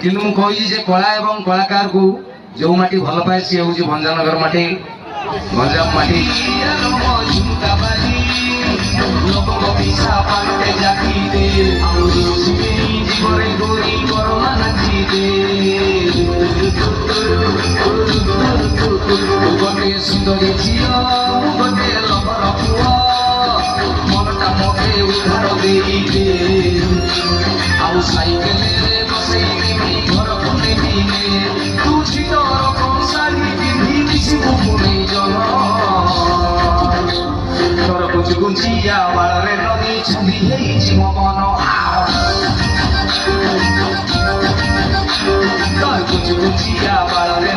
কিন্তু ମୁଁ କହିଛି ଯେ କଳା ଏବଂ କଳାକାରକୁ ଯୋଉ ମାଟି ଭଲ ପାଏ ସିଏ ହଉଛି ଭଞ୍ଜନଗର ମାଟି, ଗଞ୍ଜାମ ମାଟି। ଲୋକଙ୍କ ପିଛା ପାଟେ ଜାକିଦେ ଜୀବରେ ଗୋରି କରୋନା ନାଚିଦେ ଗୋଟେ ସୁନ୍ଦରୀ ଝିଅ ଗୋଟେ ଲଭର ପୁଅ ମନଟା ମତେ ଉଦ୍ଧାର ଦେଇଦେ ଆଉ ସାଇକେଲରେ ବସେଇ ନେବି ଘରକୁ ନେବି ତୁ ଝିଅର କଣ ଶାଢ଼ୀ ପିନ୍ଧି ମିଶିବୁ ପୁଣି ଜନ ତୋର କୁଞ୍ଚି କୁଞ୍ଚିଆ ବାଳରେ ନଦୀ ଛନ୍ଦି ହେଇଛି ମୋ ମନ ତୋର କୁଞ୍ଚି କୁଞ୍ଚିଆ ବାଳରେ